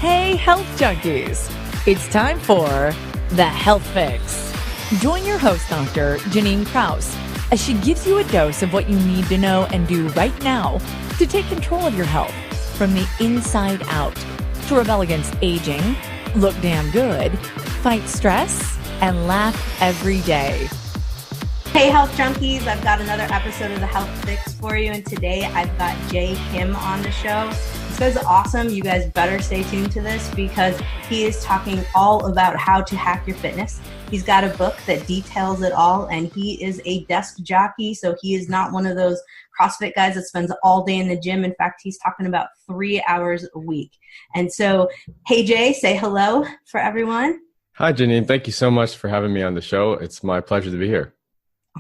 Hey, health junkies! It's time for The Health Fix. Join your host, Dr. J Krause, as she gives you a dose of what you need to know and do right now to take control of your health from the inside out, to rebel against aging, look damn good, fight stress, and laugh every day. Hey, health junkies, I've got another episode of The Health Fix for you, and today I've got Jay Kim on the show. This guy's awesome. You guys better stay tuned to this because he is talking all about how to hack your fitness. He's got a book that details it all, and he is a desk jockey, so he is not one of those CrossFit guys that spends all day in the gym. In fact, he's talking about 3 hours a week. And so, hey, Jay, say hello for everyone. Hi, Janine. Thank you so much for having me on the show. It's my pleasure to be here.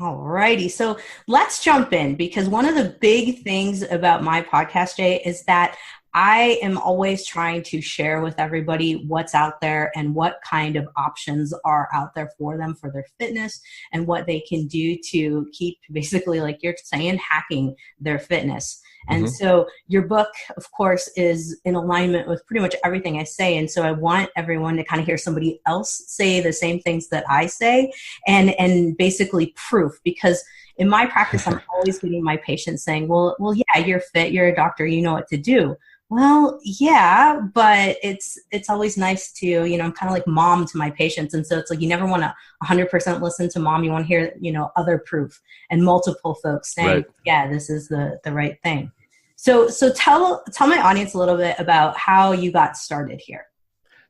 All righty. So let's jump in, because one of the big things about my podcast, Jay, is that I am always trying to share with everybody what's out there and what kind of options are out there for them for their fitness and what they can do to keep, basically, like you're saying, hacking their fitness. And so your book, of course, is in alignment with pretty much everything I say. And so I want everyone to kind of hear somebody else say the same things that I say and basically proof, because in my practice, I'm always getting my patients saying, well, yeah, you're fit, you're a doctor, you know what to do. Well, yeah, but it's always nice to, I'm kind of like mom to my patients. And so it's like, you never want to 100% listen to mom. You want to hear, other proof and multiple folks saying, right, yeah, this is the right thing. So tell my audience a little bit about how you got started here.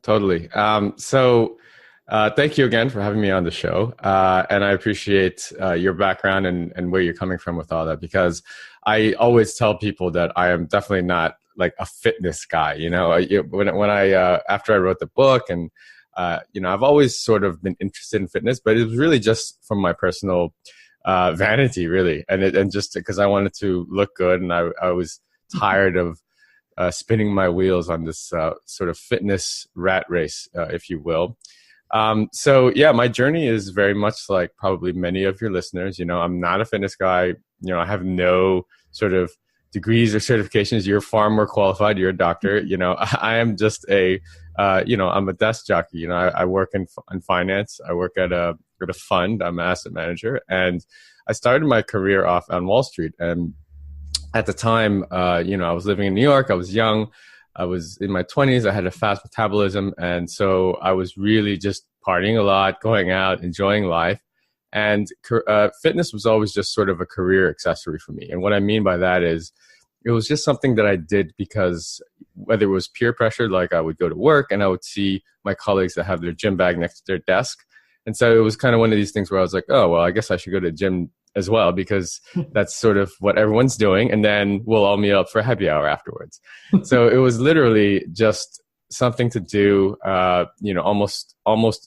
Totally. Thank you again for having me on the show. And I appreciate your background and where you're coming from with all that, because I always tell people that I am definitely not like a fitness guy. When I after I wrote the book, and I've always sort of been interested in fitness, but it was really just from my personal vanity, really, and just because I wanted to look good, and I was tired of spinning my wheels on this sort of fitness rat race, if you will. So yeah, my journey is very much like probably many of your listeners. I'm not a fitness guy. I have no sort of degrees or certifications. You're far more qualified. You're a doctor. I am just I'm a desk jockey. I work in finance. I work at a fund. I'm an asset manager, and I started my career off on Wall Street. And at the time, I was living in New York. I was young. I was in my 20s. I had a fast metabolism. And so I was really just partying a lot, going out, enjoying life. And fitness was always just sort of a career accessory for me. And what I mean by that is it was just something that I did because whether it was peer pressure, like I would go to work and I would see my colleagues that have their gym bag next to their desk. And so it was kind of one of these things where I was like, oh, well, I guess I should go to the gym as well, because that's sort of what everyone's doing. And then we'll all meet up for happy hour afterwards. So it was literally just something to do, almost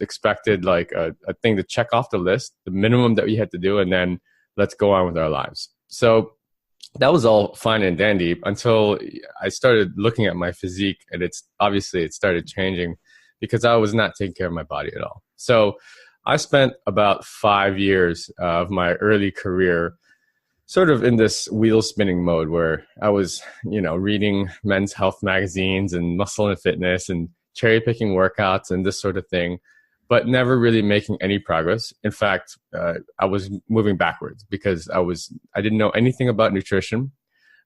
expected, like a thing to check off the list, the minimum that we had to do, and then let's go on with our lives. So that was all fine and dandy until I started looking at my physique, and it started changing because I was not taking care of my body at all. So I spent about 5 years of my early career sort of in this wheel spinning mode where I was, reading men's health magazines and Muscle and Fitness and cherry picking workouts and this sort of thing, but never really making any progress. In fact, I was moving backwards because I didn't know anything about nutrition.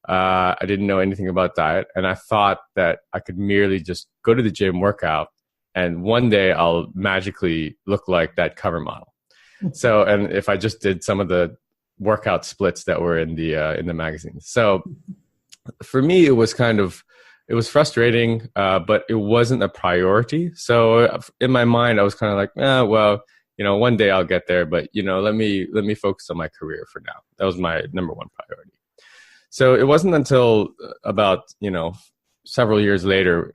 I didn't know anything about diet. And I thought that I could merely just go to the gym, work out, and one day I'll magically look like that cover model. So, and if I just did some of the workout splits that were in the magazines. So for me, it was frustrating, but it wasn't a priority. So in my mind, I was kind of like, one day I'll get there, but let me focus on my career for now. That was my number one priority. So it wasn't until about, several years later,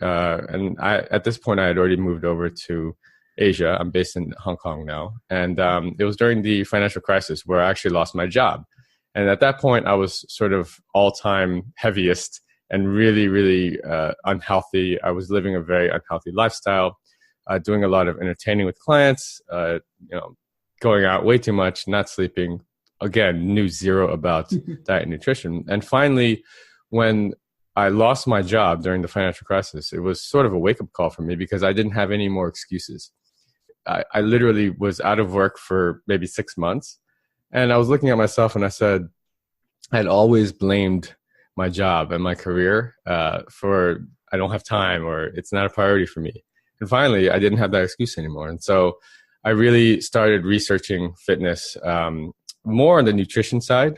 and at this point I had already moved over to Asia. I'm based in Hong Kong now. And it was during the financial crisis where I actually lost my job. And at that point, I was sort of all-time heaviest and really, really unhealthy. I was living a very unhealthy lifestyle, doing a lot of entertaining with clients, going out way too much, not sleeping. Again, knew zero about diet and nutrition. And finally, when I lost my job during the financial crisis, it was sort of a wake-up call for me because I didn't have any more excuses. I literally was out of work for maybe 6 months. And I was looking at myself and I said, I'd always blamed my job and my career for I don't have time or it's not a priority for me. And finally, I didn't have that excuse anymore. And so I really started researching fitness more on the nutrition side.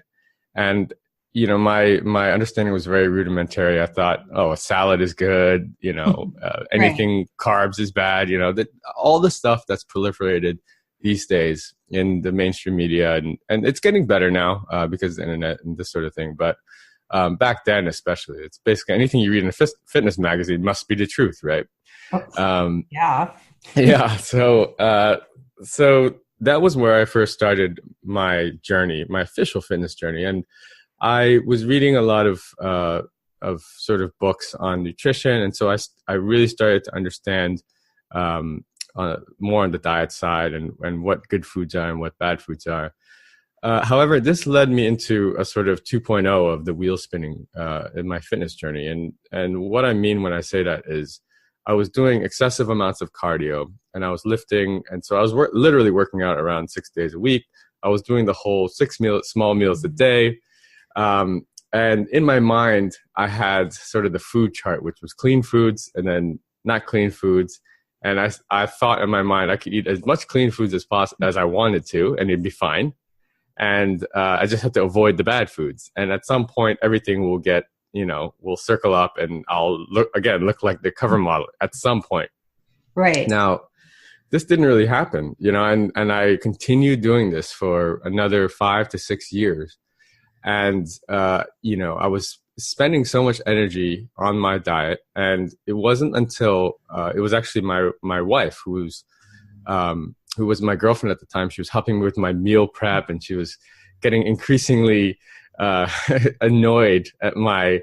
And, you know, my understanding was very rudimentary. I thought, oh, a salad is good. You know, anything carbs is bad. You know, that all the stuff that's proliferated these days in the mainstream media. And it's getting better now because of the internet and this sort of thing. But back then, especially, it's basically anything you read in a fitness magazine must be the truth, right? Yeah. Yeah. So that was where I first started my journey, my official fitness journey. And I was reading a lot of sort of books on nutrition. And so I really started to understand more on the diet side and what good foods are and what bad foods are. However, this led me into a sort of 2.0 of the wheel spinning in my fitness journey. And what I mean when I say that is I was doing excessive amounts of cardio and I was lifting. And so I was literally working out around 6 days a week. I was doing the whole small meals a day. And in my mind, I had sort of the food chart, which was clean foods and then not clean foods. And I thought in my mind I could eat as much clean foods as possible as I wanted to, and it'd be fine. And I just have to avoid the bad foods. And at some point, everything will get, you know, will circle up and I'll look like the cover model at some point. Right. Now, this didn't really happen, you know, and I continued doing this for another 5 to 6 years. And, you know, I was spending so much energy on my diet. And it wasn't until it was actually my wife who was my girlfriend at the time. She was helping me with my meal prep and she was getting increasingly annoyed at my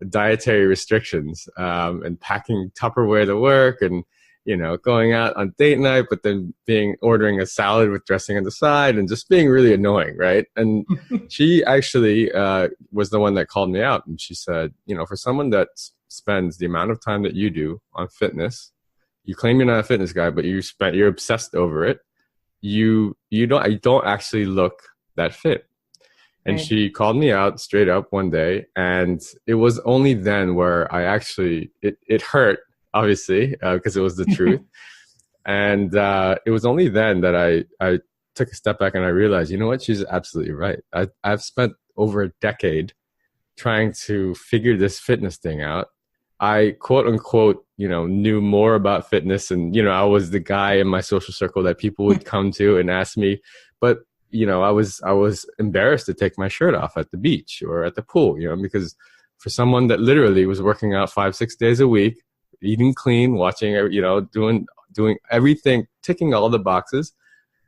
dietary restrictions and packing Tupperware to work and, you know, going out on date night, but then ordering a salad with dressing on the side and just being really annoying, right? And she actually was the one that called me out and she said, you know, for someone that spends the amount of time that you do on fitness, you claim you're not a fitness guy, but you're obsessed over it. You don't actually look that fit. And Right. she called me out straight up one day, and it was only then where I actually it hurt, obviously, because it was the truth. And it was only then that I took a step back and I realized, you know what, she's absolutely right. I've spent over a decade trying to figure this fitness thing out. I quote unquote, you know, knew more about fitness and, you know, I was the guy in my social circle that people would come to and ask me, but, you know, I was embarrassed to take my shirt off at the beach or at the pool, you know, because for someone that literally was working out 5-6 days a week, eating clean, watching, you know, doing everything, ticking all the boxes,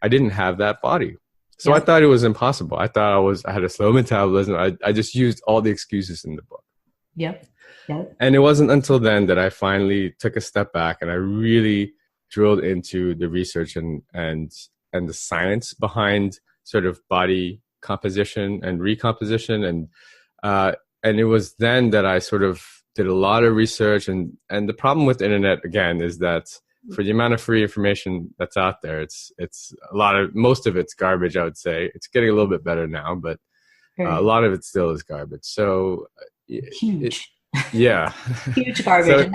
I didn't have that body. So yeah. I thought it was impossible. I thought I had a slow metabolism. I just used all the excuses in the book. Yep. Yep. And it wasn't until then that I finally took a step back and I really drilled into the research and the science behind sort of body composition and recomposition. And it was then that I sort of did a lot of research. And the problem with the internet, again, is that for the amount of free information that's out there, it's most of it's garbage, I would say. It's getting a little bit better now, but a lot of it still is garbage. So huge. Yeah. Huge garbage.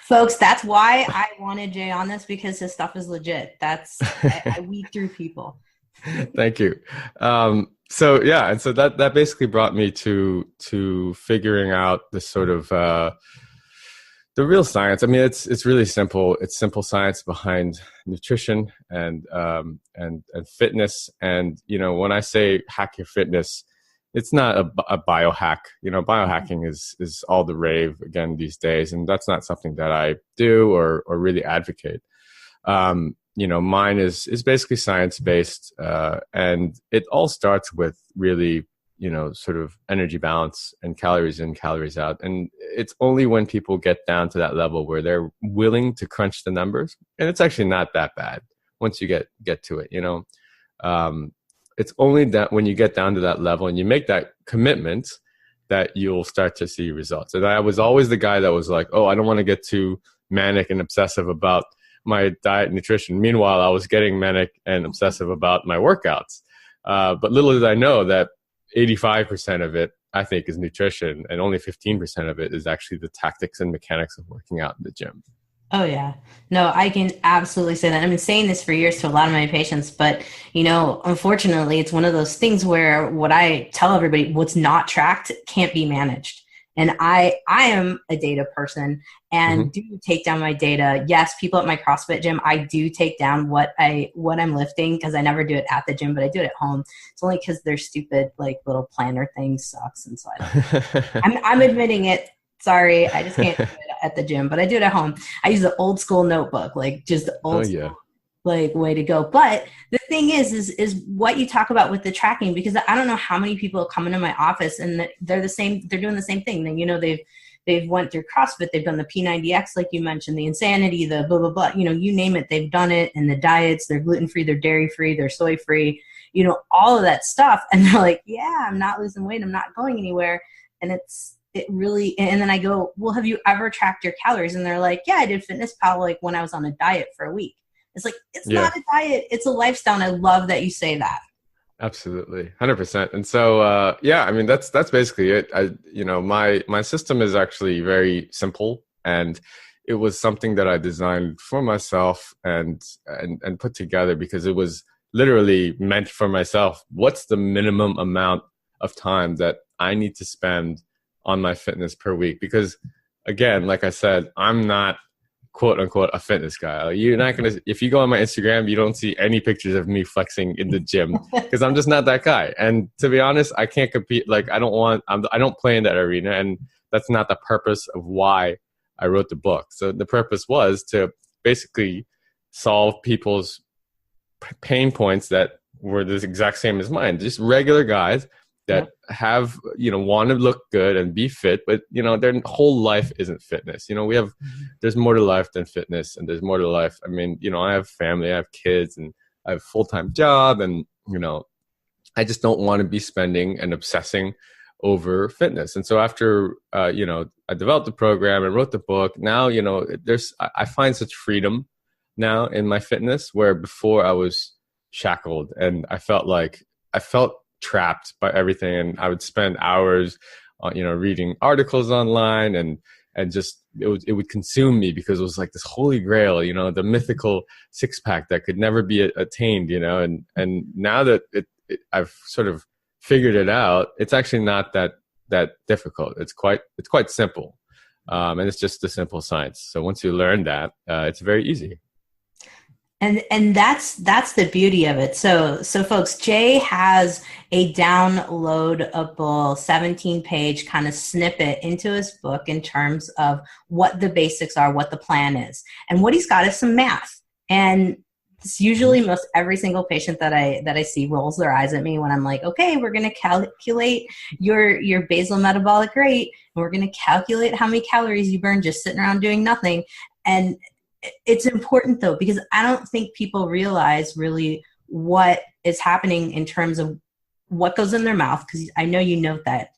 So, and that's why I wanted Jay on this, because his stuff is legit. I weed through people. Thank you. So yeah, and so that basically brought me to figuring out the sort of the real science. I mean, it's really simple. It's simple science behind nutrition and fitness. And you know, when I say hack your fitness, it's not a biohack. You know, biohacking is all the rave again these days, and that's not something that I do or really advocate. You know, mine is basically science-based, and it all starts with really, you know, sort of energy balance and calories in, calories out. And it's only when people get down to that level where they're willing to crunch the numbers, and it's actually not that bad once you get to it, you know. It's only that when you get down to that level and you make that commitment, that you'll start to see results. And I was always the guy that was like, oh, I don't want to get too manic and obsessive about my diet and nutrition. Meanwhile, I was getting manic and obsessive about my workouts. But little did I know that 85% of it, I think, is nutrition, and only 15% of it is actually the tactics and mechanics of working out in the gym. Oh, yeah. No, I can absolutely say that. I've been saying this for years to a lot of my patients, but, unfortunately, it's one of those things where what I tell everybody, what's not tracked can't be managed. And I am a data person and do take down my data. Yes, people at my CrossFit gym, I do take down what I'm lifting, because I never do it at the gym, but I do it at home. It's only because their stupid little planner thing sucks, and so I'm admitting it. Sorry, I just can't do it at the gym, but I do it at home. I use the old school notebook, just the old school, way to go. But the thing is what you talk about with the tracking, because I don't know how many people come into my office and they're doing the same thing. Then, they've went through CrossFit, they've done the P90X, like you mentioned, the Insanity, the blah, blah, blah, you name it, they've done it. And the diets, they're gluten-free, they're dairy-free, they're soy-free, all of that stuff. And they're like, yeah, I'm not losing weight, I'm not going anywhere. And and then I go, well, have you ever tracked your calories? And they're like, yeah, I did Fitness Pal when I was on a diet for a week. It's like, it's not a diet, it's a lifestyle. And I love that you say that. Absolutely. 100%. And so, that's basically it. My system is actually very simple, and it was something that I designed for myself and put together because it was literally meant for myself. What's the minimum amount of time that I need to spend on my fitness per week? Because again, like I said, I'm not quote unquote a fitness guy. You're not going to, if you go on my Instagram, you don't see any pictures of me flexing in the gym because I'm just not that guy. And to be honest, I can't compete. I don't play in that arena. And that's not the purpose of why I wrote the book. So the purpose was to basically solve people's pain points that were the exact same as mine. Just regular guys that have, want to look good and be fit, but, their whole life isn't fitness. There's more to life than fitness, and there's more to life. I mean, I have family, I have kids, and I have a full-time job, and, I just don't want to be spending and obsessing over fitness. And so after, I developed the program and wrote the book, now, I find such freedom now in my fitness, where before I was shackled and I felt trapped by everything, and I would spend hours on, reading articles online, and just it would consume me because it was like this holy grail, the mythical six-pack that could never be attained, and now that I've sort of figured it out, it's actually not that difficult. It's quite simple, and it's just a simple science. So once you learn that, it's very easy. And that's the beauty of it. So folks, Jay has a downloadable 17-page kind of snippet into his book in terms of what the basics are, what the plan is. And what he's got is some math. And it's usually most every single patient that I see rolls their eyes at me when I'm like, okay, we're going to calculate your basal metabolic rate, and we're going to calculate how many calories you burn just sitting around doing nothing. And it's important though, because I don't think people realize really what is happening in terms of what goes in their mouth. Because I know you note that.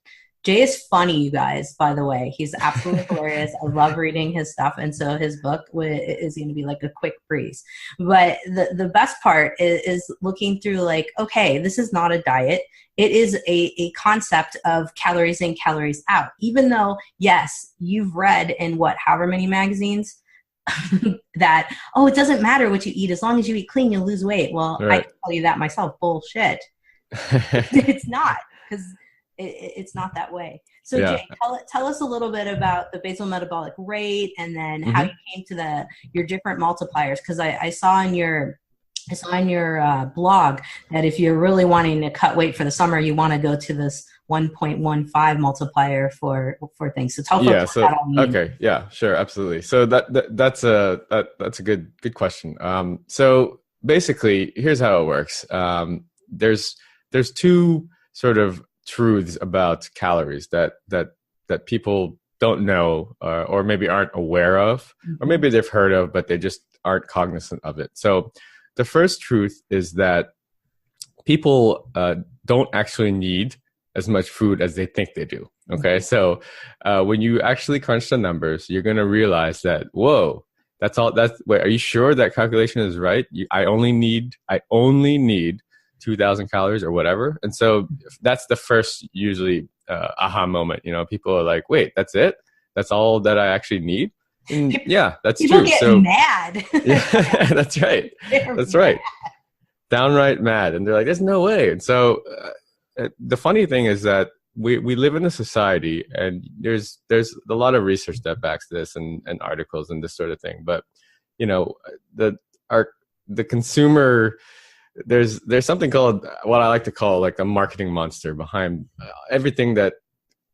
Jay is funny, you guys, by the way. He's absolutely hilarious. I love reading his stuff. And so his book is going to be like a quick breeze. But the best part is looking through okay, this is not a diet. It is a concept of calories in, calories out. Even though, yes, you've read in however many magazines, that, it doesn't matter what you eat. As long as you eat clean, you'll lose weight. Well, right. I can tell you that myself. Bullshit. It's not, because it's not that way. So Jay, tell us a little bit about the basal metabolic rate, and then how you came to your different multipliers. Because I saw in your blog that if you're really wanting to cut weight for the summer, you want to go to this 1.15 multiplier for things. So tell folks what that all means. Okay, yeah, sure, absolutely. So that's a good question. So basically, here's how it works. There's two sort of truths about calories that people don't know, or maybe aren't aware of, or maybe they've heard of, but they just aren't cognizant of it. So the first truth is that people don't actually need as much food as they think they do. Okay. So when you actually crunch the numbers, you're going to realize that, whoa, wait, are you sure that calculation is right? I only need 2,000 calories or whatever. And so that's the first usually aha moment. People are like, wait, that's it? That's all that I actually need? And yeah, that's People true. Get so mad. yeah, that's right. That's right. Downright mad. And they're like, there's no way. And so the funny thing is that we live in a society, and there's a lot of research that backs this and articles and this sort of thing. But the consumer, there's something called, what I like to call like a marketing monster behind everything that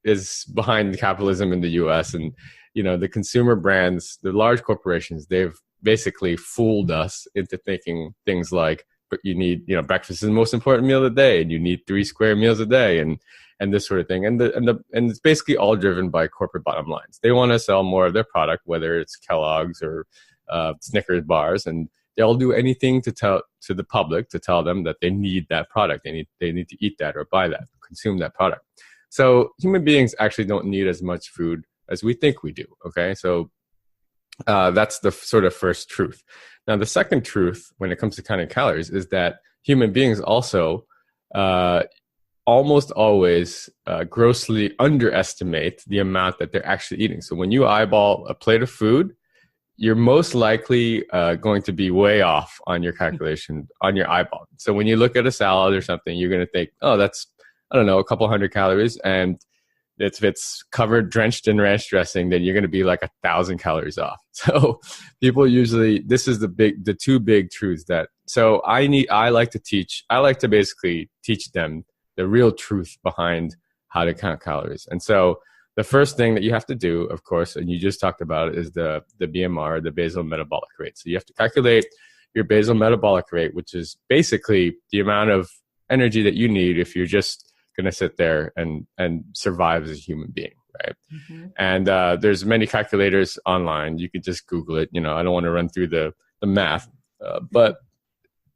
is behind capitalism in the US. And the consumer brands, the large corporations, they've basically fooled us into thinking things like, but you need, breakfast is the most important meal of the day, and you need 3 square meals a day, and this sort of thing. And it's basically all driven by corporate bottom lines. They want to sell more of their product, whether it's Kellogg's or Snickers bars, and they'll do anything to the public to tell them that they need that product. They need to eat that or buy that, consume that product. So human beings actually don't need as much food as we think we do. Okay, so that's the sort of first truth. Now, the second truth when it comes to counting calories is that human beings also almost always grossly underestimate the amount that they're actually eating. So when you eyeball a plate of food, you're most likely going to be way off on your calculation, on your eyeball. So when you look at a salad or something, you're going to think, oh, that's, I don't know, a couple hundred calories. And if it's drenched in ranch dressing, then you're going to be like 1,000 calories off. So people usually, this is the two big truths I like to basically teach them the real truth behind how to count calories. And so the first thing that you have to do, of course, and you just talked about it, is the BMR, the basal metabolic rate. So you have to calculate your basal metabolic rate, which is basically the amount of energy that you need if you're just going to sit there and survive as a human being, right? Mm-hmm. And there's many calculators online. You could just Google it. I don't want to run through the math, but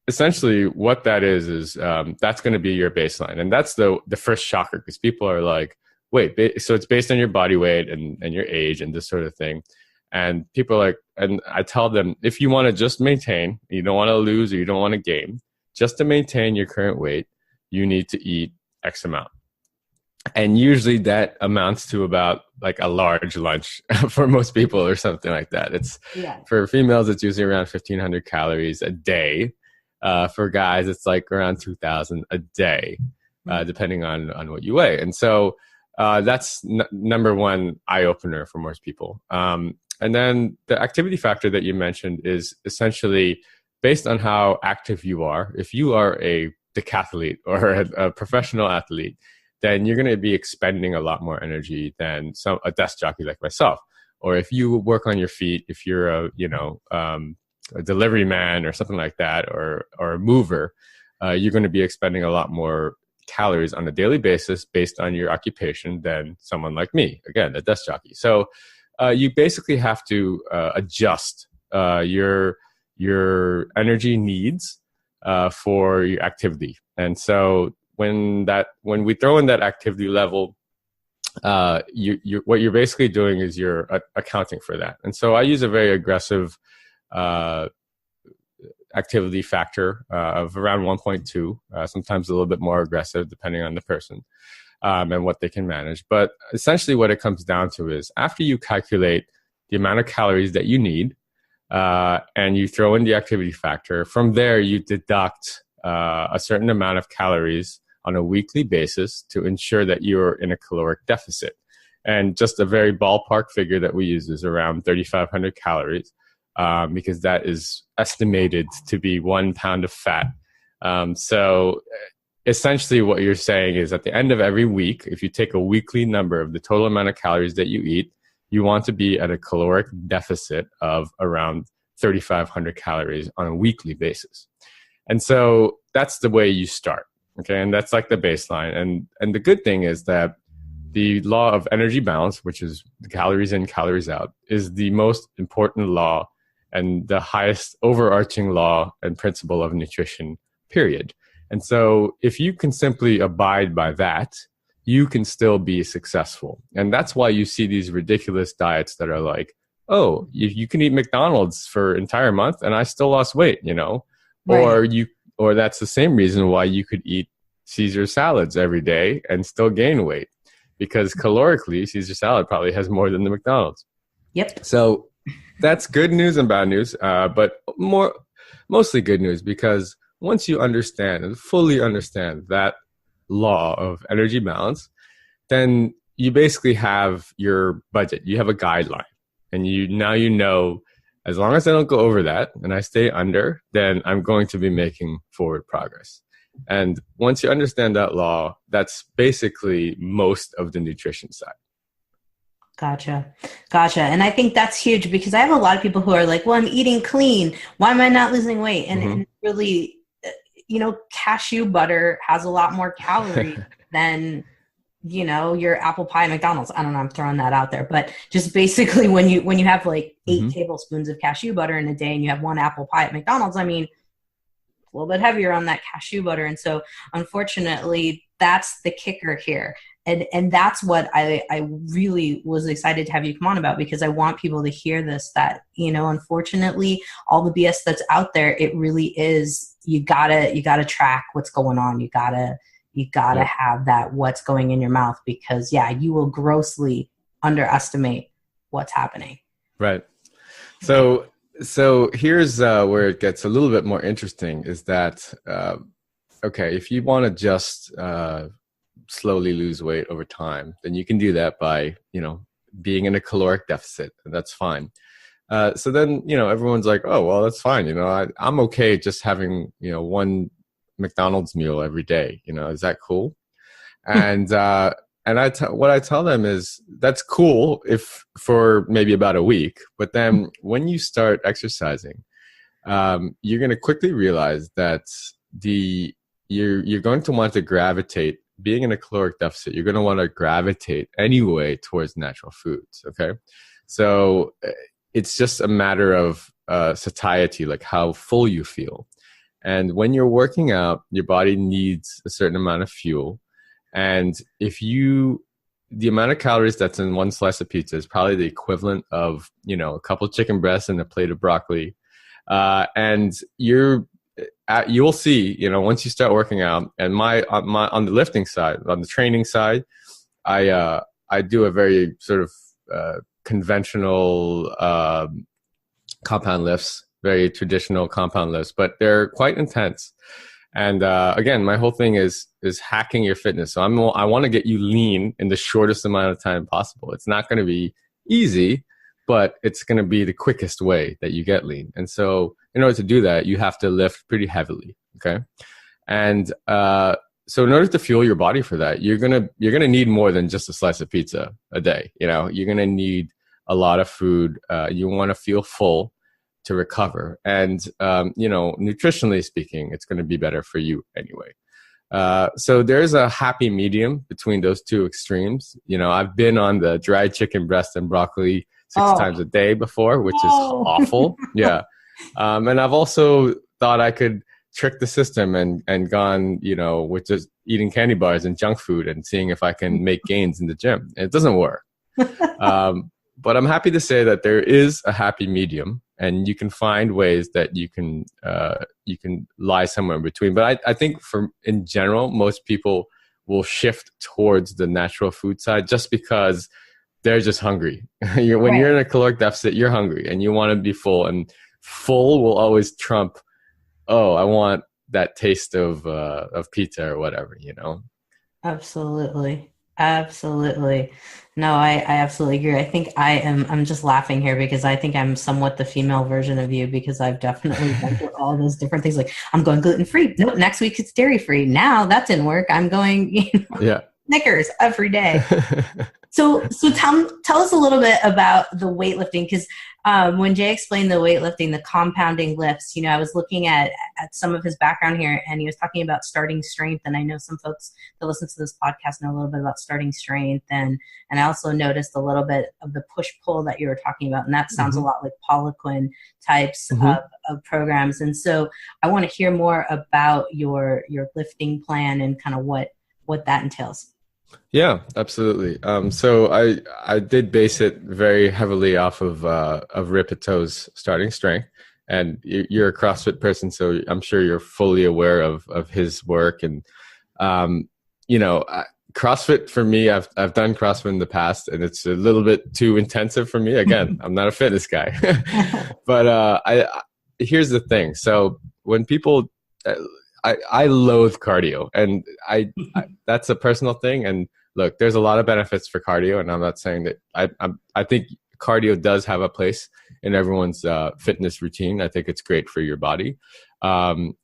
essentially what that is that's going to be your baseline. And that's the first shocker, because people are like, wait, so it's based on your body weight and your age and this sort of thing. And people are like, and I tell them, if you want to just maintain, you don't want to lose or you don't want to gain, just to maintain your current weight, you need to eat X amount. And usually that amounts to about like a large lunch for most people or something like that. For females, it's usually around 1,500 calories a day. For guys, it's like around 2,000 a day, depending on what you weigh. And so that's number one eye opener for most people. And then the activity factor that you mentioned is essentially based on how active you are. If you are a decathlete or a professional athlete, then you're going to be expending a lot more energy than a desk jockey like myself. Or if you work on your feet, if you're a delivery man or something like that, or a mover, you're going to be expending a lot more calories on a daily basis based on your occupation than someone like me, again, a desk jockey. So you basically have to adjust your energy needs for your activity. And so when we throw in that activity level, what you're basically doing is you're accounting for that. And so I use a very aggressive activity factor of around 1.2, sometimes a little bit more aggressive depending on the person and what they can manage. But essentially what it comes down to is after you calculate the amount of calories that you need and you throw in the activity factor, from there you deduct a certain amount of calories on a weekly basis to ensure that you're in a caloric deficit. And just a very ballpark figure that we use is around 3,500 calories. Because that is estimated to be 1 pound of fat. So essentially what you're saying is at the end of every week, if you take a weekly number of the total amount of calories that you eat, you want to be at a caloric deficit of around 3,500 calories on a weekly basis. And so that's the way you start. Okay. And that's like the baseline. And the good thing is that the law of energy balance, which is the calories in, calories out, is the most important law and the highest overarching law and principle of nutrition, period. And so if you can simply abide by that, you can still be successful. And that's why you see these ridiculous diets that are like, oh, you can eat McDonald's for an entire month and I still lost weight, you know? Right. Or that's the same reason why you could eat Caesar salads every day and still gain weight, because calorically, Caesar salad probably has more than the McDonald's. Yep. So that's good news and bad news, but mostly good news, because once you understand and fully understand that law of energy balance, then you basically have your budget. You have a guideline, and you know, as long as I don't go over that and I stay under, then I'm going to be making forward progress. And once you understand that law, that's basically most of the nutrition side. Gotcha. And I think that's huge, because I have a lot of people who are like, well, I'm eating clean. Why am I not losing weight? And really, cashew butter has a lot more calories than, your apple pie at McDonald's. I don't know, I'm throwing that out there, but just basically when you have like 8 tablespoons of cashew butter in a day and you have 1 apple pie at McDonald's, I mean, a little bit heavier on that cashew butter. And so unfortunately, that's the kicker here. And that's what I really was excited to have you come on about, because I want people to hear this, that, unfortunately, all the BS that's out there, it really is, you gotta track what's going on. You gotta have that, what's going in your mouth, because you will grossly underestimate what's happening. Right. So here's where it gets a little bit more interesting, is that, okay, if you want to just slowly lose weight over time, then you can do that by, being in a caloric deficit, and that's fine. So then, everyone's like, oh, well, that's fine. I'm okay just having, 1 McDonald's meal every day. Is that cool? And, what I tell them is, that's cool if for maybe about a week, but then when you start exercising, you're going to quickly realize that you're going to want to gravitate, being in a caloric deficit, you're going to want to gravitate anyway towards natural foods. Okay. So it's just a matter of satiety, like how full you feel. And when you're working out, your body needs a certain amount of fuel. And the amount of calories that's in 1 slice of pizza is probably the equivalent of, a couple chicken breasts and a plate of broccoli. And you'll see, once you start working out, and on the lifting side, on the training side, I do a very sort of conventional compound lifts, very traditional compound lifts, but they're quite intense. And again, my whole thing is hacking your fitness. So I want to get you lean in the shortest amount of time possible. It's not going to be easy, but it's going to be the quickest way that you get lean. And so in order to do that, you have to lift pretty heavily. Okay. And so in order to fuel your body for that, you're going to need more than just a slice of pizza a day. You're going to need a lot of food. You want to feel full to recover. And, nutritionally speaking, it's going to be better for you anyway. So there's a happy medium between those two extremes. I've been on the dried chicken breast and broccoli 6 times a day before, which is awful. Yeah. And I've also thought I could trick the system and gone, with just eating candy bars and junk food and seeing if I can make gains in the gym. It doesn't work. But I'm happy to say that there is a happy medium, and you can find ways that you can lie somewhere in between. But I think in general, most people will shift towards the natural food side just because they're just hungry. When you're in a caloric deficit, you're hungry and you want to be full, and full will always trump, oh, I want that taste of pizza or whatever, Absolutely. No, I absolutely agree. I think I'm just laughing here because I think I'm somewhat the female version of you, because I've definitely done all those different things. Like, I'm going gluten-free. Nope, next week it's dairy-free. Now that didn't work. I'm going, Snickers every day. So tell us a little bit about the weightlifting, because when Jay explained the weightlifting, the compounding lifts, I was looking at some of his background here, and he was talking about starting strength. And I know some folks that listen to this podcast know a little bit about starting strength. And I also noticed a little bit of the push-pull that you were talking about. And that sounds a lot like Poliquin types of programs. And so I want to hear more about your lifting plan and kind of what that entails. Yeah, absolutely. So I did base it very heavily off of Ripeto's starting strength, and you're a CrossFit person, so I'm sure you're fully aware of his work. And um, you know, CrossFit for me, I've done CrossFit in the past, and it's a little bit too intensive for me. Again, I'm not a fitness guy, but here's the thing. So when people, I loathe cardio, and that's a personal thing. And look, there's a lot of benefits for cardio, and I'm not saying that I think cardio does have a place in everyone's fitness routine. I think it's great for your body, um,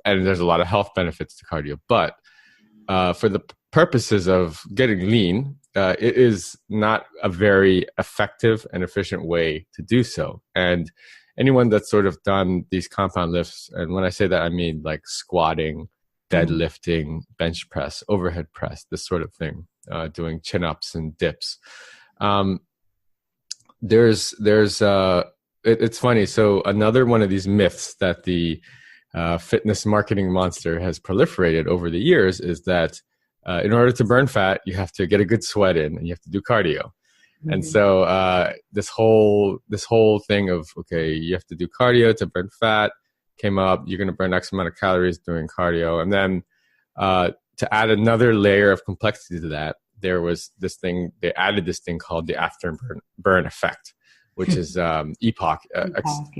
and there's a lot of health benefits to cardio. But for the purposes of getting lean, it is not a very effective and efficient way to do so. And anyone that's sort of done these compound lifts, and when I say that, I mean like squatting, deadlifting, bench press, overhead press, this sort of thing, doing chin ups and dips. It's funny. So another one of these myths that the fitness marketing monster has proliferated over the years is that in order to burn fat, you have to get a good sweat in and you have to do cardio. And so this whole thing of, okay, you have to do cardio to burn fat came up. You're going to burn X amount of calories doing cardio. And then to add another layer of complexity to that, there was this thing, they added this thing called the afterburn effect, which is EPOC,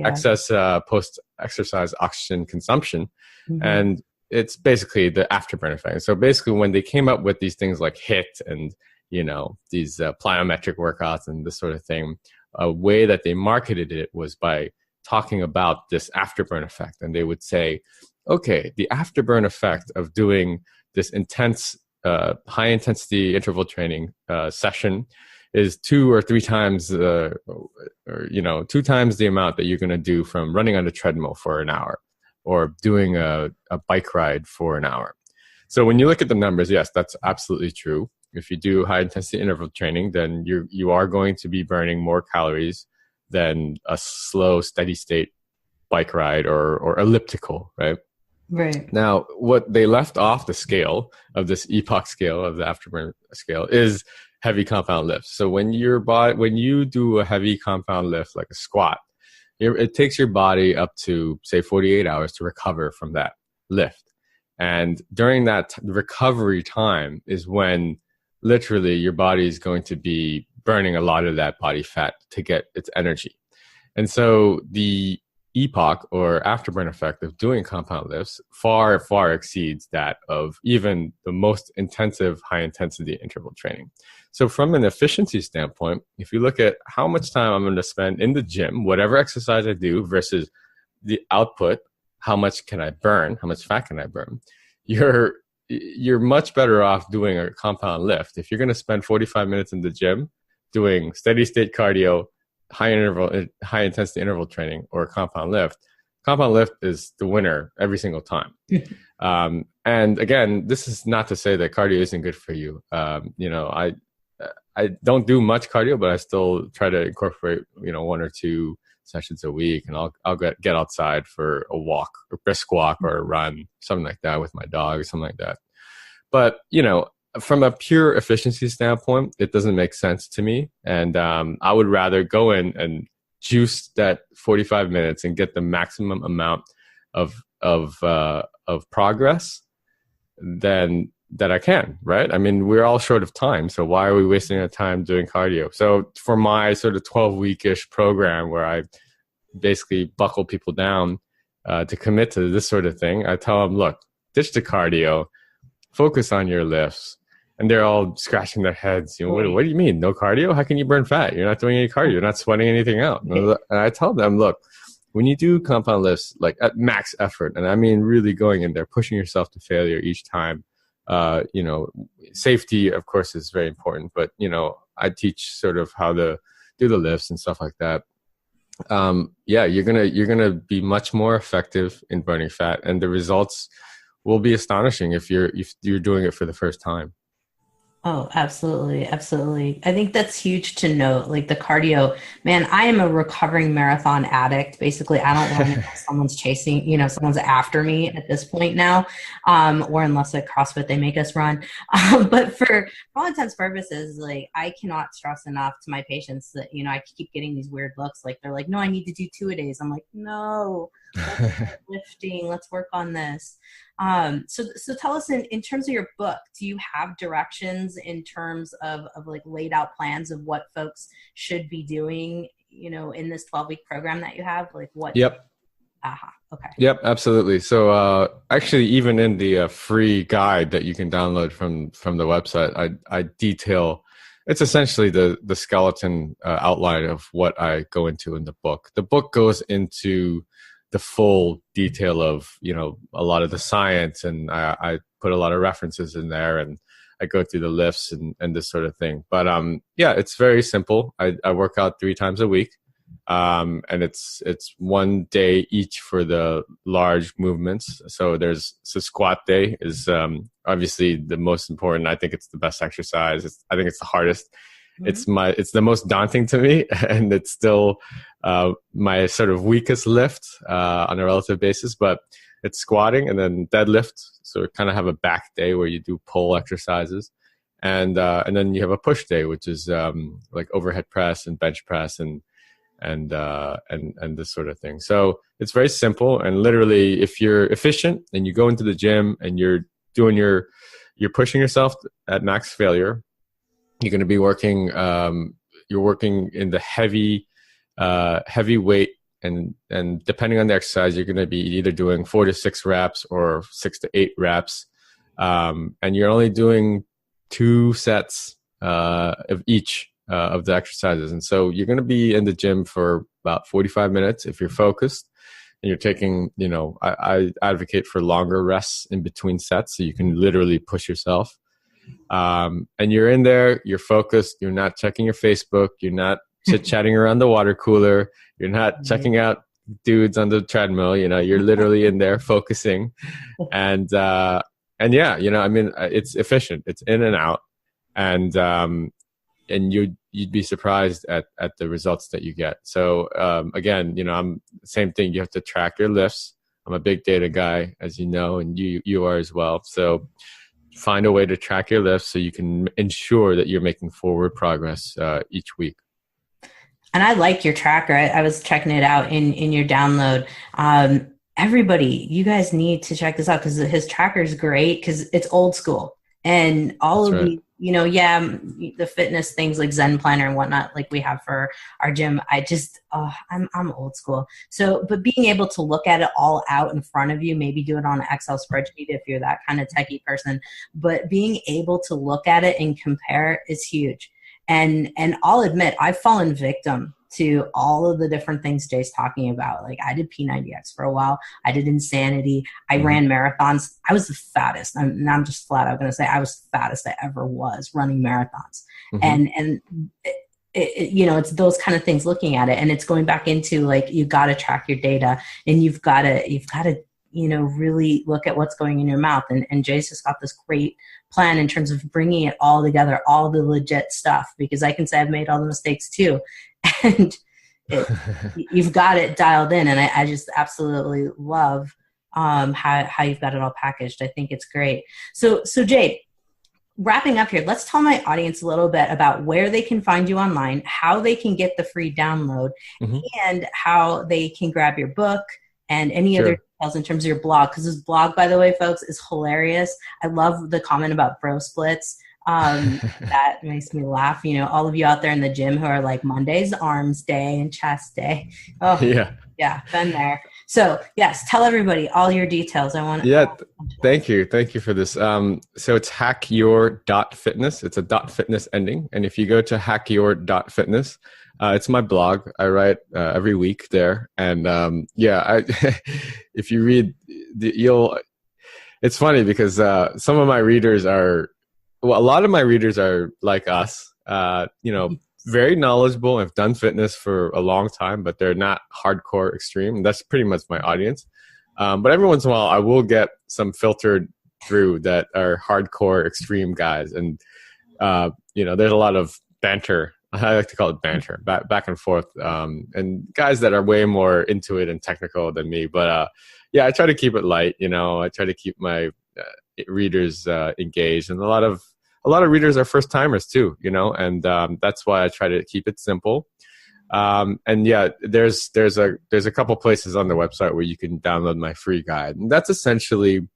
excess post-exercise oxygen consumption. And it's basically the afterburn effect. So basically when they came up with these things like HIIT and these plyometric workouts and this sort of thing, a way that they marketed it was by talking about this afterburn effect. And they would say, okay, the afterburn effect of doing this intense, high intensity interval training session is 2 or 3 times, 2 times the amount that you're going to do from running on a treadmill for an hour or doing a bike ride for an hour. So when you look at the numbers, yes, that's absolutely true. If you do high intensity interval training, then you are going to be burning more calories than a slow, steady state bike ride or elliptical, right? Right. Now, what they left off the scale of this EPOC scale, of the afterburn scale, is heavy compound lifts. So when you do a heavy compound lift like a squat, it takes your body up to, say, 48 hours to recover from that lift. And during that recovery time is when literally your body is going to be burning a lot of that body fat to get its energy. And so the EPOC or afterburn effect of doing compound lifts far, far exceeds that of even the most intensive high intensity interval training. So from an efficiency standpoint, if you look at how much time I'm going to spend in the gym, whatever exercise I do versus the output, how much can I burn? How much fat can I burn? You're much better off doing a compound lift. If you're going to spend 45 minutes in the gym doing steady state cardio, high intensity interval training, or a compound lift is the winner every single time. And again, this is not to say that cardio isn't good for you. I don't do much cardio, but I still try to incorporate 1 or 2 sessions a week, and I'll get outside for a walk, a brisk walk, or a run, something like that with my dog, something like that. But from a pure efficiency standpoint, it doesn't make sense to me, and I would rather go in and juice that 45 minutes and get the maximum amount of progress than that I can, right? I mean, we're all short of time, so why are we wasting our time doing cardio? So for my sort of 12-week-ish program where I basically buckle people down to commit to this sort of thing, I tell them, look, ditch the cardio, focus on your lifts. And they're all scratching their heads. What do you mean? No cardio? How can you burn fat? You're not doing any cardio. You're not sweating anything out. And I tell them, look, when you do compound lifts, like at max effort, and I mean really going in there, pushing yourself to failure each time, safety, of course, is very important. But, I teach sort of how to do the lifts and stuff like that. You're gonna be much more effective in burning fat, and the results will be astonishing if you're doing it for the first time. Oh, absolutely. Absolutely. I think that's huge to note. Like the cardio, man, I am a recovering marathon addict. Basically, I don't run unless someone's chasing, someone's after me at this point now. Or unless at CrossFit, they make us run. But for all intents and purposes, like I cannot stress enough to my patients that, I keep getting these weird looks. Like they're like, no, I need to do 2-a-days. I'm like, no, let's start lifting. Let's work on this. So tell us in terms of your book, do you have directions in terms of like laid out plans of what folks should be doing, in this 12-week program that you have? Like what? Yep. Okay. Yep, absolutely. So actually, even in the free guide that you can download from the website, I detail. It's essentially the skeleton outline of what I go into in the book. The book goes into the full detail of a lot of the science, and I put a lot of references in there, and I go through the lifts and this sort of thing. But yeah, it's very simple. I work out 3 times a week. And it's 1 day each for the large movements. So squat day is obviously the most important. I think it's the best exercise. I think it's the hardest. Mm-hmm. It's the most daunting to me, and it's still my sort of weakest lift on a relative basis. But it's squatting and then deadlift. So we kind of have a back day where you do pull exercises, and then you have a push day, which is like overhead press and bench press and this sort of thing. So it's very simple, and literally if you're efficient and you go into the gym and you're pushing yourself at max failure, you're going to be working you're working in the heavy weight, and depending on the exercise, you're going to be either doing 4 to 6 reps or 6 to 8 reps, and you're only doing 2 sets of each of the exercises. And so you're going to be in the gym for about 45 minutes if you're focused, and you're taking, I advocate for longer rests in between sets so you can literally push yourself. And you're in there, you're focused, you're not checking your Facebook, you're not chit-chatting around the water cooler, you're not checking out dudes on the treadmill, you're literally in there focusing. And yeah, it's efficient, it's in and out. And you'd be surprised at the results that you get. So again, I'm same thing. You have to track your lifts. I'm a big data guy, as you know, and you are as well. So find a way to track your lifts so you can ensure that you're making forward progress each week. And I like your tracker. I was checking it out in your download. Everybody, you guys need to check this out because his tracker is great because it's old school. And all That's of right. The fitness things like Zen Planner and whatnot, like we have for our gym, I'm old school. So, but being able to look at it all out in front of you, maybe do it on an Excel spreadsheet if you're that kind of techie person, but being able to look at it and compare is huge. And I'll admit, I've fallen victim to all of the different things Jay's talking about. Like I did P90X for a while. I did Insanity. I ran marathons. I was the fattest. I'm just flat out going to say I was the fattest I ever was running marathons. Mm-hmm. And it's those kind of things looking at it. And it's going back into like, you got to track your data and you've got to, really look at what's going in your mouth. And Jay's just got this great plan in terms of bringing it all together, all the legit stuff, because I can say I've made all the mistakes too. And you've got it dialed in. And I just absolutely love how you've got it all packaged. I think it's great. So Jay, wrapping up here, let's tell my audience a little bit about where they can find you online, how they can get the free download, and how they can grab your book and any other details in terms of your blog. Because this blog, by the way, folks, is hilarious. I love the comment about bro splits. That makes me laugh. All of you out there in the gym who are like, Monday's arms day and chest day. Oh, yeah, been there. So yes, tell everybody all your details. Thank you for this. So it's hackyour.fitness. It's a .fitness ending, and if you go to hackyour.fitness, it's my blog. I write every week there, and if you read, it's funny because some of my readers a lot of my readers are like us, very knowledgeable and have done fitness for a long time, but they're not hardcore extreme. That's pretty much my audience. But every once in a while, I will get some filtered through that are hardcore extreme guys. And there's a lot of banter. I like to call it banter, back and forth, and guys that are way more into it and technical than me. But I try to keep it light. I try to keep my readers engaged, and a lot of readers are first timers too. And that's why I try to keep it simple. And there's a couple places on the website where you can download my free guide, and that's essentially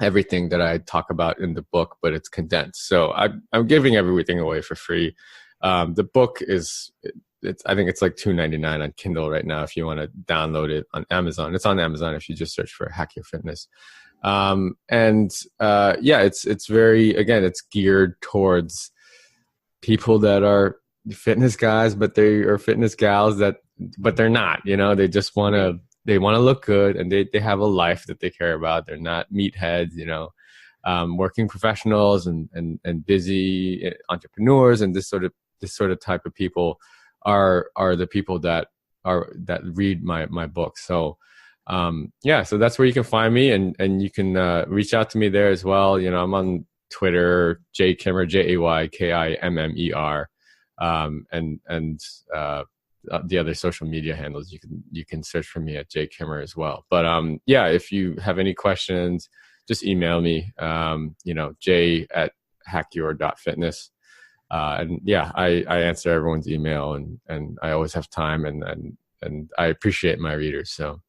everything that I talk about in the book, but it's condensed. So I'm giving everything away for free. The book I think it's like $2.99 on Kindle right now if you want to download it on Amazon. It's on Amazon if you just search for Hack Your Fitness. It's very, again, it's geared towards people that are fitness guys, but they are fitness gals but they're not, they just want to look good, and they have a life that they care about. They're not meatheads, working professionals and busy entrepreneurs, and this sort of type of people are the people that read my book. So so that's where you can find me, and you can reach out to me there as well. I'm on Twitter, Jay Kimmer, JAYKIMMER, and the other social media handles. You can search for me at Jay Kimmer as well. But if you have any questions, just email me, jay@hackyour.fitness. I answer everyone's email, and I always have time, and I appreciate my readers. So.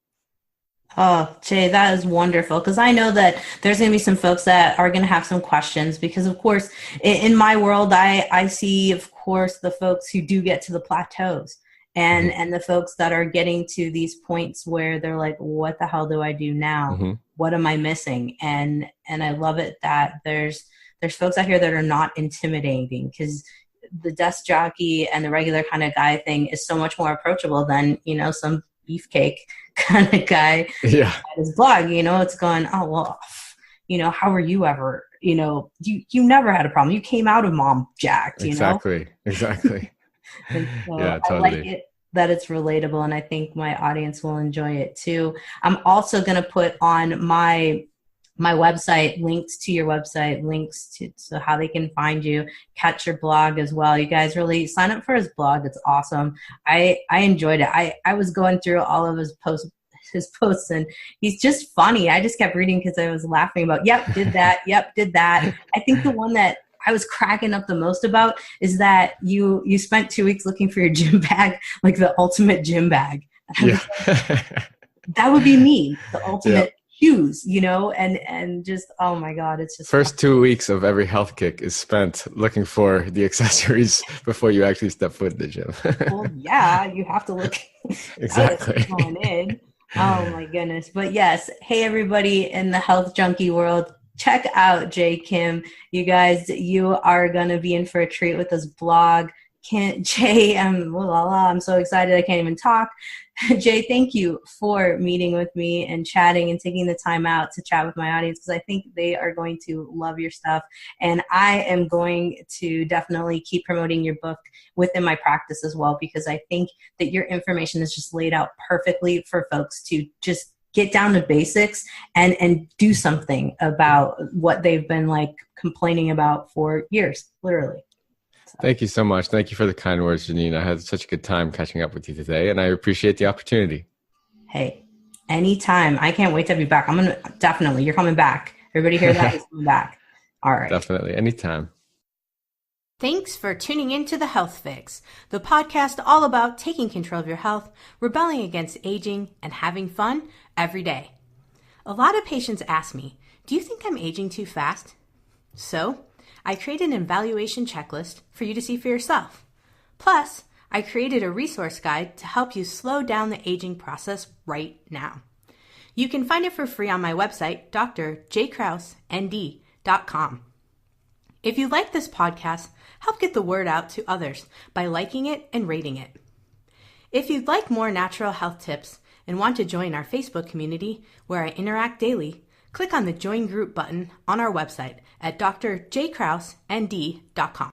Oh, Jay, that is wonderful, because I know that there's going to be some folks that are going to have some questions, because, of course, in my world, I see, of course, the folks who do get to the plateaus, and the folks that are getting to these points where they're like, what the hell do I do now? Mm-hmm. What am I missing? And I love it that there's folks out here that are not intimidating, because the desk jockey and the regular kind of guy thing is so much more approachable than, some beefcake kind of guy at his blog. It's going, oh, well, how were you ever, you never had a problem. You came out of mom jacked, Exactly. And so yeah, totally. I like it that it's relatable, and I think my audience will enjoy it too. I'm also going to put on my website links to your website, so how they can find you, catch your blog as well. You guys really sign up for his blog. It's awesome. I enjoyed it. I was going through all of his posts, and he's just funny. I just kept reading because I was laughing about, yep, did that. Yep, did that. I think the one that I was cracking up the most about is that you spent 2 weeks looking for your gym bag, like the ultimate gym bag. Yeah. That would be me, the ultimate shoes, and just, oh my God, it's just first 2 weeks of every health kick is spent looking for the accessories before you actually step foot in the gym. Well, yeah, you have to look exactly going in. Oh my goodness. But yes, hey everybody in the health junkie world, check out Jay Kim. You guys, you are gonna be in for a treat with this blog. Jay, I'm so excited I can't even talk. Jay, thank you for meeting with me and chatting and taking the time out to chat with my audience, because I think they are going to love your stuff. And I am going to definitely keep promoting your book within my practice as well, because I think that your information is just laid out perfectly for folks to just get down to basics and do something about what they've been like complaining about for years, literally. Thank you so much. Thank you for the kind words, Janine. I had such a good time catching up with you today, and I appreciate the opportunity. Hey, anytime. I can't wait to be back. Definitely, you're coming back. Everybody hear that? He's coming back. All right. Definitely. Anytime. Thanks for tuning in to The Health Fix, the podcast all about taking control of your health, rebelling against aging, and having fun every day. A lot of patients ask me, do you think I'm aging too fast? So, I created an evaluation checklist for you to see for yourself. Plus, I created a resource guide to help you slow down the aging process right now. You can find it for free on my website, drjkrauseND.com. If you like this podcast, help get the word out to others by liking it and rating it. If you'd like more natural health tips and want to join our Facebook community where I interact daily, click on the Join Group button on our website at drjkrauseND.com.